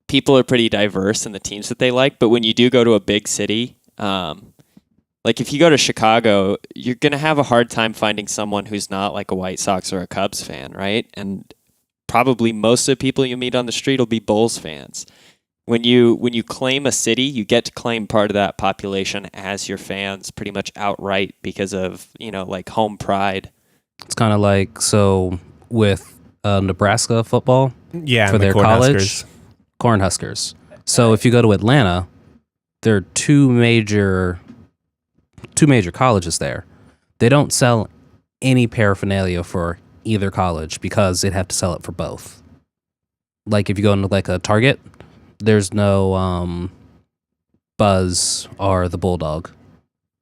People are pretty diverse in the teams that they like, but when you do go to a big city, like if you go to Chicago, you're going to have a hard time finding someone who's not like a White Sox or a Cubs fan, right? And probably most of the people you meet on the street will be Bulls fans. When you claim a city, you get to claim part of that population as your fans pretty much outright because of, like home pride. It's kind of like, so with Nebraska football, for their college, Cornhuskers. So if you go to Atlanta, there are two major colleges there. They don't sell any paraphernalia for either college because they'd have to sell it for both. Like if you go into like a Target, there's no Buzz or the Bulldog,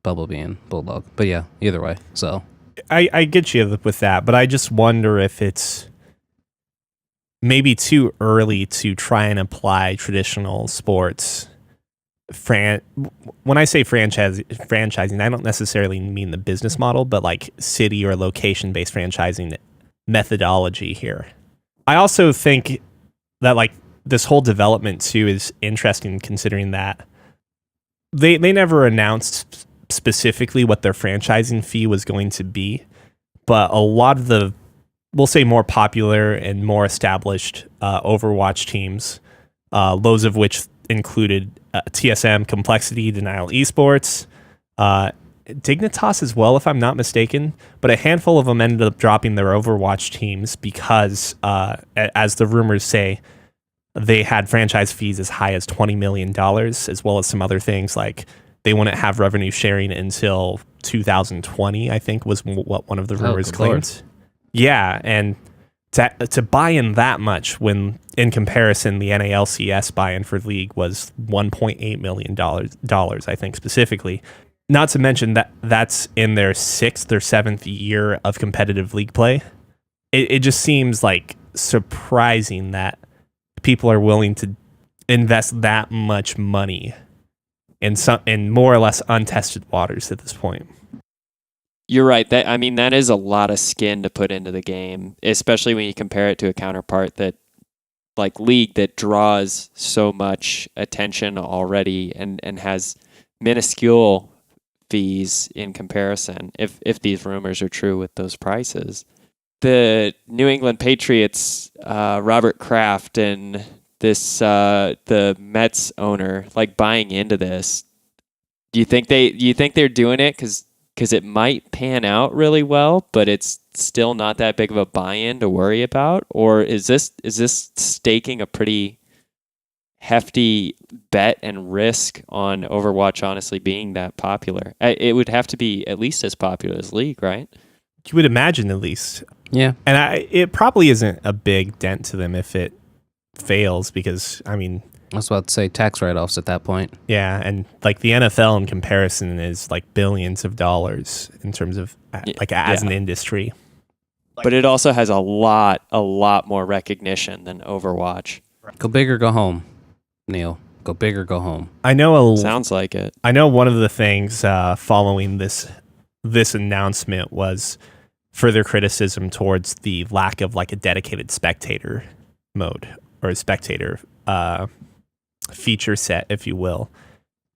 Bumblebee and Bulldog. But yeah, either way. So I get you with that, but I just wonder if it's maybe too early to try and apply traditional sports. When I say franchising, I don't necessarily mean the business model, but like city or location-based franchising methodology here. I also think that like this whole development too is interesting, considering that they never announced specifically what their franchising fee was going to be, but a lot of the, we'll say, more popular and more established Overwatch teams, loads of which included TSM, Complexity, Denial Esports, Dignitas as well, if I'm not mistaken, but a handful of them ended up dropping their Overwatch teams because, as the rumors say, they had franchise fees as high as $20 million, as well as some other things like they wouldn't have revenue sharing until 2020, I think was what one of the rumors claimed. Yeah, and to buy in that much when, in comparison, the NALCS buy-in for League was $1.8 million, I think, specifically. Not to mention that that's in their 6th or 7th year of competitive League play. It just seems like surprising that people are willing to invest that much money in more or less untested waters at this point. You're right. That is a lot of skin to put into the game, especially when you compare it to a counterpart that, like League, that draws so much attention already and has minuscule fees in comparison, if these rumors are true with those prices. The New England Patriots, Robert Kraft, and the Mets owner, like, buying into this. Do you think they're doing it because it might pan out really well, but it's still not that big of a buy-in to worry about? Or is this staking a pretty hefty bet and risk on Overwatch honestly being that popular? It would have to be at least as popular as League, right? You would imagine, at least. Yeah. And it probably isn't a big dent to them if it fails, because, I mean, I was about to say tax write-offs at that point. yeah, and like the NFL in comparison is like billions of dollars in terms of as an industry. But it also has a lot more recognition than Overwatch. Go big or go home, Neil. Go big or go home. Sounds like it. I know one of the things following this announcement was further criticism towards the lack of like a dedicated spectator mode or a spectator feature set, if you will.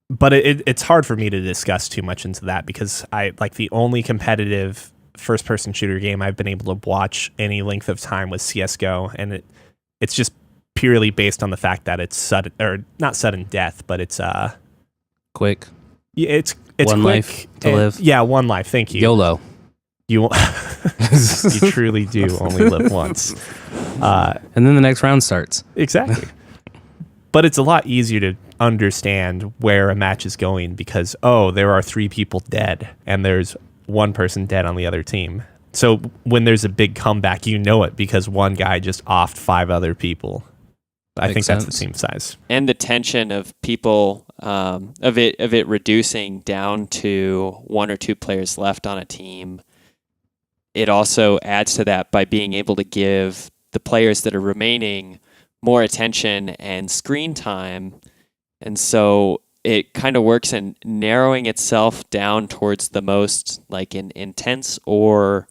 But it's hard for me to discuss too much into that because I like the only competitive first-person shooter game I've been able to watch any length of time was CS:GO, and it's just purely based on the fact that it's sudden, or not sudden death, but it's quick. Yeah, it's one quick life to live. Yeah, one life. Thank you. YOLO. You truly do only live once. And then the next round starts. Exactly. But it's a lot easier to understand where a match is going because, there are 3 people dead and there's one person dead on the other team. So when there's a big comeback, you know it because one guy just offed 5 other people. I think that's the team size. And the tension of people, of it reducing down to 1 or 2 players left on a team. It also adds to that by being able to give the players that are remaining more attention and screen time. And so it kind of works in narrowing itself down towards the most like intense or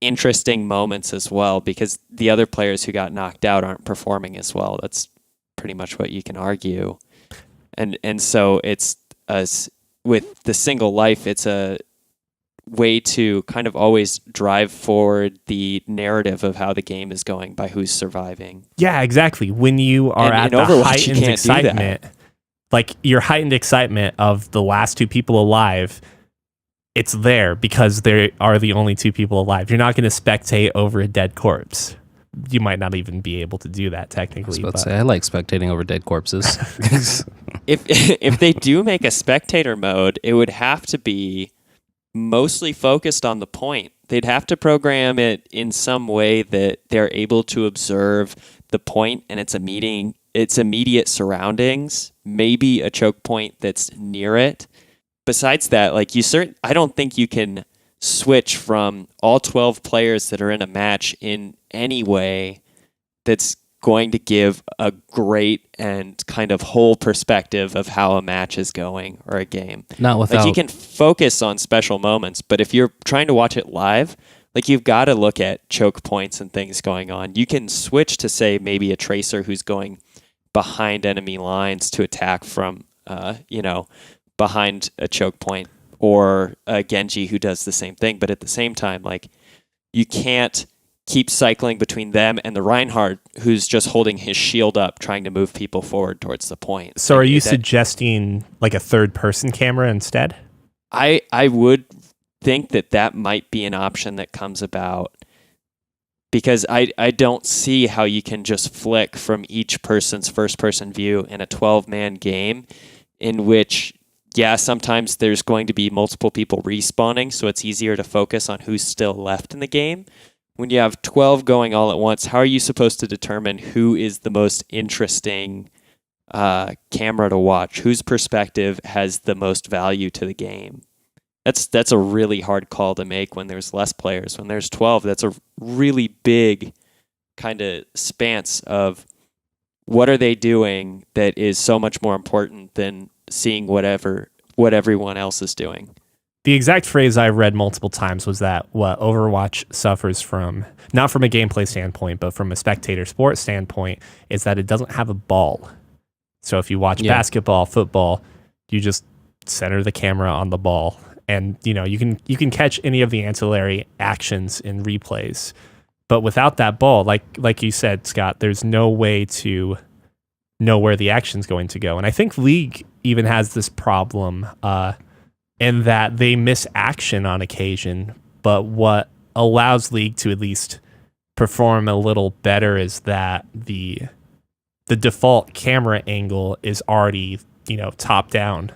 interesting moments as well, because the other players who got knocked out aren't performing as well. That's pretty much what you can argue. And so it's with the single life, it's a way to kind of always drive forward the narrative of how the game is going by who's surviving. Yeah, exactly. When you are at the Overwatch, heightened excitement, like your heightened excitement of the last 2 people alive, it's there because there are the only 2 people alive. You're not going to spectate over a dead corpse. You might not even be able to do that technically. I was about to say, I like spectating over dead corpses. If they do make a spectator mode, it would have to be mostly focused on the point. They'd have to program it in some way that they're able to observe the point and its immediate surroundings, maybe a choke point that's near it. Besides that, I don't think you can switch from all 12 players that are in a match in any way that's going to give a great and kind of whole perspective of how a match is going or a game. Not without... you can focus on special moments, but if you're trying to watch it live, you've got to look at choke points and things going on. You can switch to, say, maybe a tracer who's going behind enemy lines to attack from, behind a choke point, or a Genji who does the same thing. But at the same time, like, you can't keep cycling between them and the Reinhardt, who's just holding his shield up, trying to move people forward towards the point. So are you suggesting like a third-person camera instead? I would think that might be an option that comes about, because I don't see how you can just flick from each person's first-person view in a 12-man game in which, yeah, sometimes there's going to be multiple people respawning, so it's easier to focus on who's still left in the game. When you have 12 going all at once, how are you supposed to determine who is the most interesting camera to watch? Whose perspective has the most value to the game? That's a really hard call to make when there's less players. When there's 12, that's a really big kind of spans of what are they doing that is so much more important than seeing what everyone else is doing. The exact phrase I read multiple times was that what Overwatch suffers from, not from a gameplay standpoint, but from a spectator sport standpoint, is that it doesn't have a ball. So if you watch basketball, football, you just center the camera on the ball, and you can catch any of the ancillary actions in replays. But without that ball, like you said, Scott, there's no way to know where the action's going to go. And I think League even has this problem in that they miss action on occasion, but what allows League to at least perform a little better is that the default camera angle is already, top down.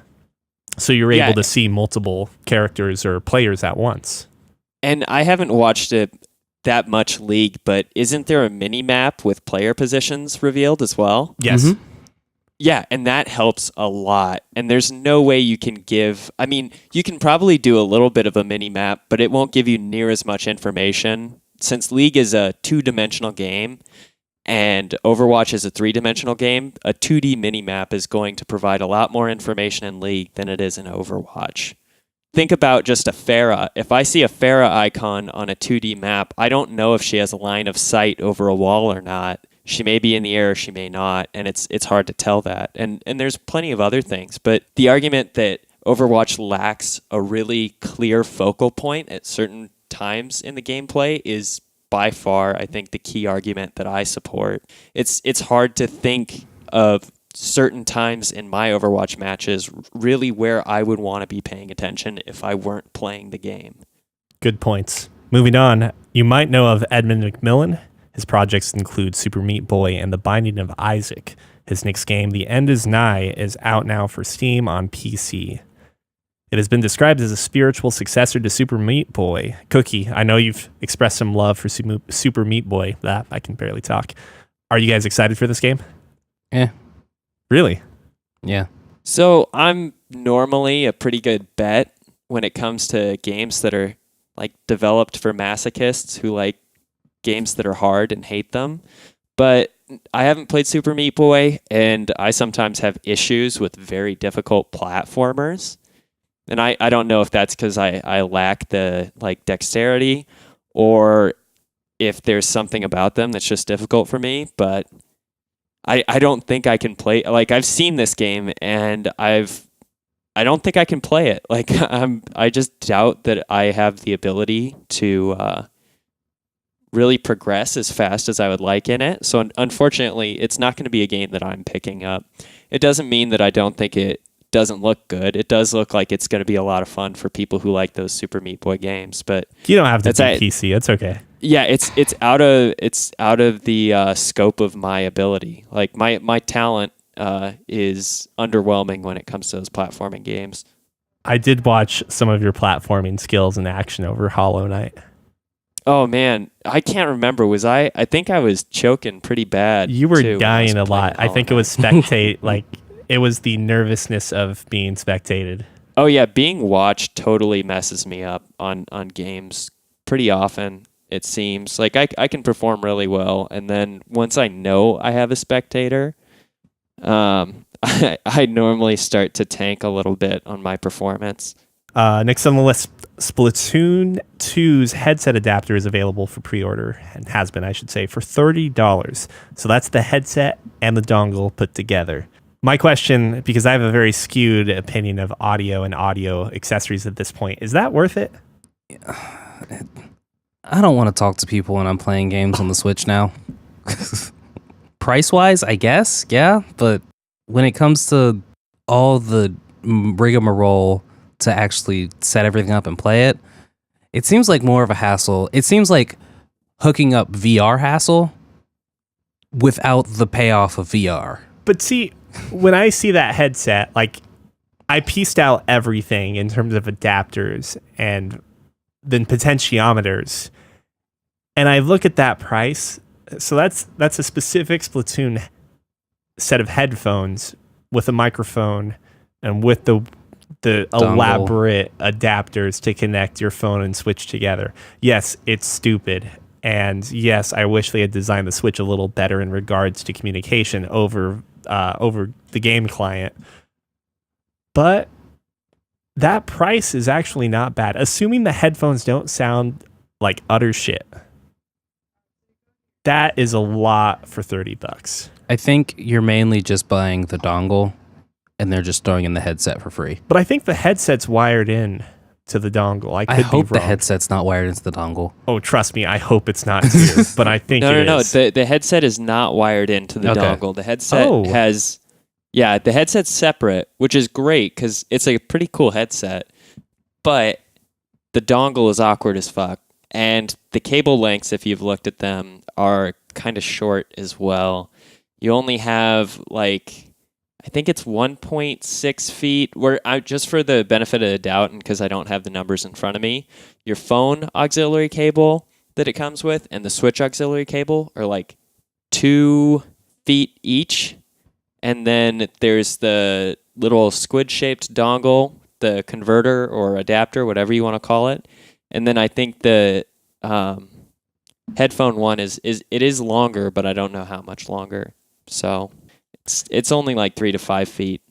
So you're able to see multiple characters or players at once. And I haven't watched it that much League, but isn't there a mini map with player positions revealed as well? Yes. Mm-hmm. Yeah, and that helps a lot. And there's no way you can you can probably do a little bit of a mini map, but it won't give you near as much information. Since League is a 2-dimensional game and Overwatch is a 3-dimensional game, a 2D mini map is going to provide a lot more information in League than it is in Overwatch. Think about just a Pharah. If I see a Pharah icon on a 2D map, I don't know if she has a line of sight over a wall or not. She may be in the air, she may not, and it's hard to tell that. And there's plenty of other things, but the argument that Overwatch lacks a really clear focal point at certain times in the gameplay is by far, I think, the key argument that I support. It's hard to think of certain times in my Overwatch matches really where I would want to be paying attention if I weren't playing the game. Good points. Moving on, you might know of Edmund McMillan. His projects include Super Meat Boy and The Binding of Isaac. His next game, The End is Nigh, is out now for Steam on PC. It has been described as a spiritual successor to Super Meat Boy. Cuki, I know you've expressed some love for Super Meat Boy. That I can barely talk. Are you guys excited for this game? Yeah. Really? Yeah. So I'm normally a pretty good bet when it comes to games that are like developed for masochists who like games that are hard and hate them. But I haven't played Super Meat Boy, and I sometimes have issues with very difficult platformers. And I don't know if that's because I lack the dexterity, or if there's something about them that's just difficult for me. But I don't think I can play. I've seen this game, and I don't think I can play it. I just doubt that I have the ability to really progress as fast as I would like in it. So unfortunately, it's not going to be a game that I'm picking up. It doesn't mean that I don't think it doesn't look good. It does look like it's going to be a lot of fun for people who like those Super Meat Boy games. But you don't have to do PC. It's okay. Yeah, it's out of the scope of my ability. My talent is underwhelming when it comes to those platforming games. I did watch some of your platforming skills in action over Hollow Knight. Oh man, I can't remember. I think I was choking pretty bad. You were dying a lot. I think it was spectate. It was the nervousness of being spectated. Oh yeah, being watched totally messes me up on games pretty often. It seems I can perform really well, and then once I know I have a spectator, I normally start to tank a little bit on my performance. Next on the list, Splatoon 2's headset adapter is available for pre-order, and has been, I should say, for $30. So that's the headset and the dongle put together. My question, because I have a very skewed opinion of audio and audio accessories at this point, is that worth it? I don't want to talk to people when I'm playing games on the Switch now. Price-wise, I guess, yeah, but when it comes to all the rigmarole to actually set everything up and play it, it seems like more of a hassle. It seems like hooking up VR hassle without the payoff of VR. But see, when I see that headset, like, I pieced out everything in terms of adapters and then potentiometers, and I look at that price. So that's a specific Splatoon set of headphones with a microphone and with the elaborate adapters to connect your phone and Switch together. Yes, it's stupid. And yes, I wish they had designed the Switch a little better in regards to communication over the game client. But that price is actually not bad, assuming the headphones don't sound like utter shit. That is a lot for $30. I think you're mainly just buying the dongle and they're just throwing in the headset for free. But I think the headset's wired in to the dongle. I hope the headset's not wired into the dongle. Oh, trust me, I hope it's not too, but I think it is. No. The headset is not wired into the dongle. The headset has... Yeah, the headset's separate, which is great because it's a pretty cool headset, but the dongle is awkward as fuck. And the cable lengths, if you've looked at them, are kind of short as well. You only have, like, I think it's 1.6 feet. Just for the benefit of the doubt, and because I don't have the numbers in front of me, your phone auxiliary cable that it comes with and the Switch auxiliary cable are like 2 feet each. And then there's the little squid-shaped dongle, the converter or adapter, whatever you want to call it. And then I think the headphone one is longer, but I don't know how much longer. So it's only like 3 to 5 feet.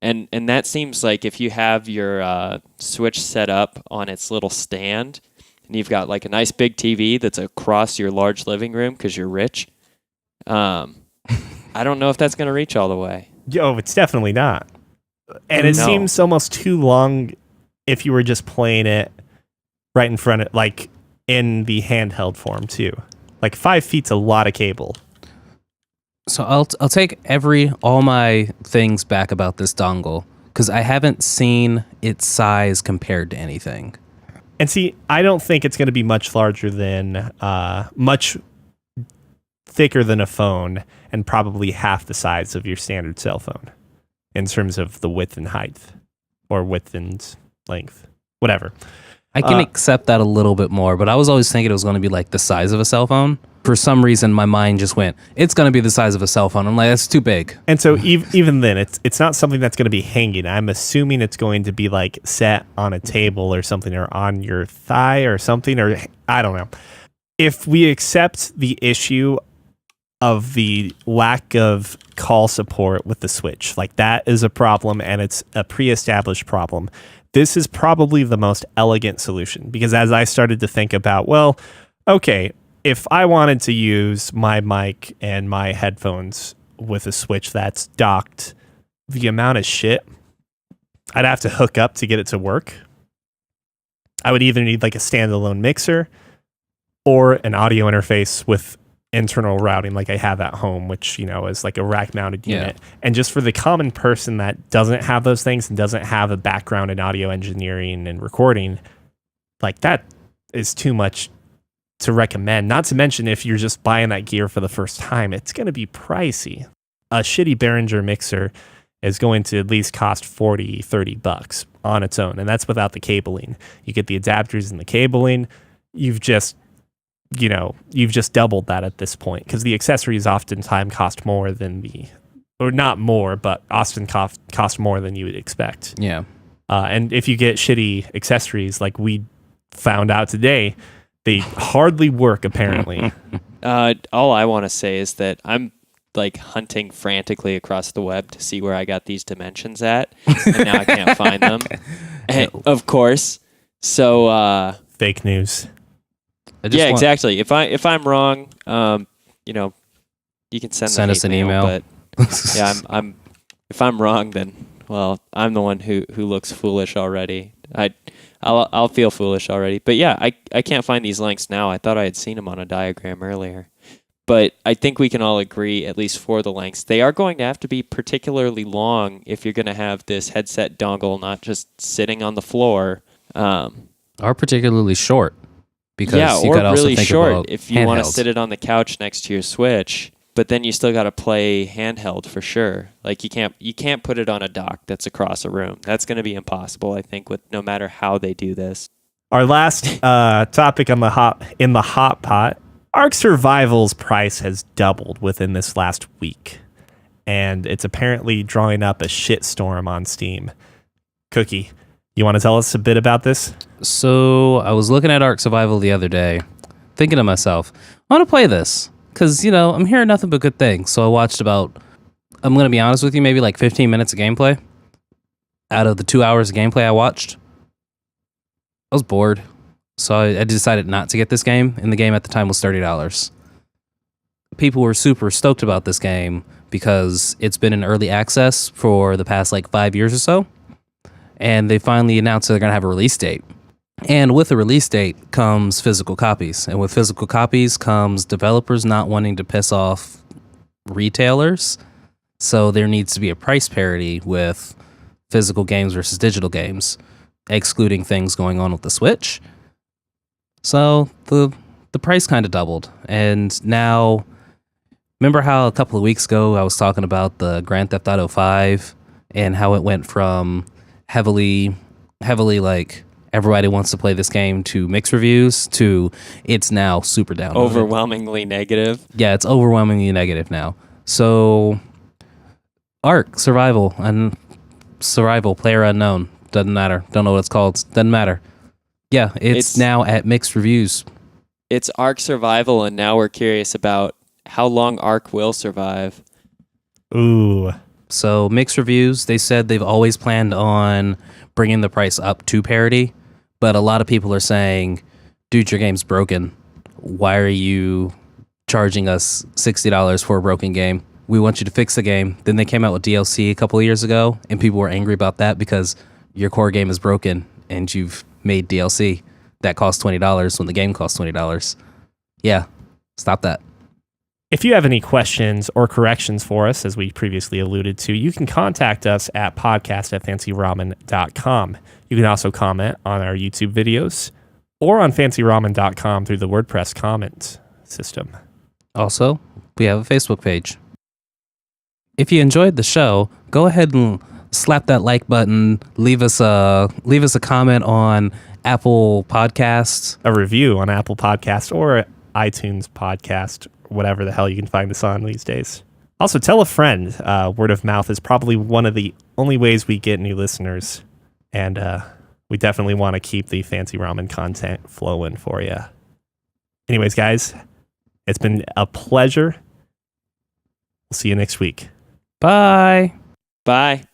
And that seems like if you have your Switch set up on its little stand, and you've got like a nice big TV that's across your large living room because you're rich, I don't know if that's going to reach all the way. Yo, it's definitely not. And it seems almost too long if you were just playing it right in front of, like, in the handheld form too. Like 5 feet's a lot of cable. So I'll take all my things back about this dongle because I haven't seen its size compared to anything. And see, I don't think it's going to be much larger than much thicker than a phone and probably half the size of your standard cell phone in terms of the width and height, or width and length, whatever. I can accept that a little bit more, but I was always thinking it was going to be like the size of a cell phone. For some reason, my mind just went, it's going to be the size of a cell phone. I'm like, that's too big. And so even then, it's not something that's going to be hanging. I'm assuming it's going to be like set on a table or something, or on your thigh or something, or I don't know. If we accept the issue of the lack of call support with the Switch, like, that is a problem, and it's a pre-established problem. This is probably the most elegant solution, because as I started to think about, well, okay, if I wanted to use my mic and my headphones with a Switch that's docked, the amount of shit I'd have to hook up to get it to work. I would either need like a standalone mixer or an audio interface with internal routing like I have at home, which, you know, is like a rack mounted unit. And just for the common person that doesn't have those things and doesn't have a background in audio engineering and recording, like, that is too much to recommend. Not to mention, if you're just buying that gear for the first time, it's going to be pricey. A shitty Behringer mixer is going to at least cost $40-$30 on its own, and that's without the cabling. You get the adapters and the cabling, you've just doubled that at this point, because the accessories oftentimes cost more than or not more, but often cost more than you would expect. Yeah. And if you get shitty accessories, like we found out today, they hardly work, apparently. All I want to say is that I'm like hunting frantically across the web to see where I got these dimensions at, and now I can't find them. Of course. So Fake news. exactly. If I'm wrong, you can send us an email. But yeah, I'm if I'm wrong, then well, I'm the one who looks foolish already. I'll feel foolish already. But yeah, I can't find these links now. I thought I had seen them on a diagram earlier. But I think we can all agree, at least for the lengths, they are going to have to be particularly long if you're going to have this headset dongle not just sitting on the floor. Are particularly short. Because yeah, you or could also really think short about if you want to handheld. sit it on the couch next to your Switch. But then you still got to play handheld for sure. Like you can't put it on a dock that's across a room. That's going to be impossible, I think, with no matter how they do this. Our last topic on the hot pot. Ark Survival's price has doubled within this last week, and it's apparently drawing up a shitstorm on Steam. Cookie, you want to tell us a bit about this? So I was looking at Ark Survival the other day, thinking to myself, I want to play this because, I'm hearing nothing but good things. So I watched I'm going to be honest with you, maybe like 15 minutes of gameplay. Out of the 2 hours of gameplay I watched, I was bored. So I decided not to get this game, and the game at the time was $30. People were super stoked about this game because it's been in early access for the past 5 years or so, and they finally announced they're going to have a release date. And with the release date comes physical copies, and with physical copies comes developers not wanting to piss off retailers, so there needs to be a price parity with physical games versus digital games, excluding things going on with the Switch. So the price kind of doubled. And now, remember how a couple of weeks ago I was talking about the Grand Theft Auto 5 and how it went from heavily everybody wants to play this game to mixed reviews to it's now super down. Overwhelmingly negative. Yeah, it's overwhelmingly negative now. So Ark Survival and Survival Player Unknown, doesn't matter. Don't know what it's called. Doesn't matter. Yeah, it's now at mixed reviews. It's Ark Survival, and now we're curious about how long Ark will survive. Ooh. So mixed reviews, they said they've always planned on bringing the price up to parity, but a lot of people are saying, dude, your game's broken. Why are you charging us $60 for a broken game? We want you to fix the game. Then they came out with DLC a couple of years ago, and people were angry about that because your core game is broken, and you've made DLC that costs $20 when the game costs $20. Yeah, stop that. If you have any questions or corrections for us, as we previously alluded to, you can contact us at podcast@fancyramen.com. You can also comment on our YouTube videos or on fancyramen.com through the WordPress comment system. Also, we have a Facebook page. If you enjoyed the show, go ahead and slap that like button. Leave us a comment on Apple Podcasts, A review on Apple Podcast or iTunes Podcast, whatever the hell you can find us on these days. Also, tell a friend. Word of mouth is probably one of the only ways we get new listeners, and we definitely want to keep the Fancy Ramen content flowing for you. Anyways, guys, it's been a pleasure. We'll see you next week. Bye. Bye.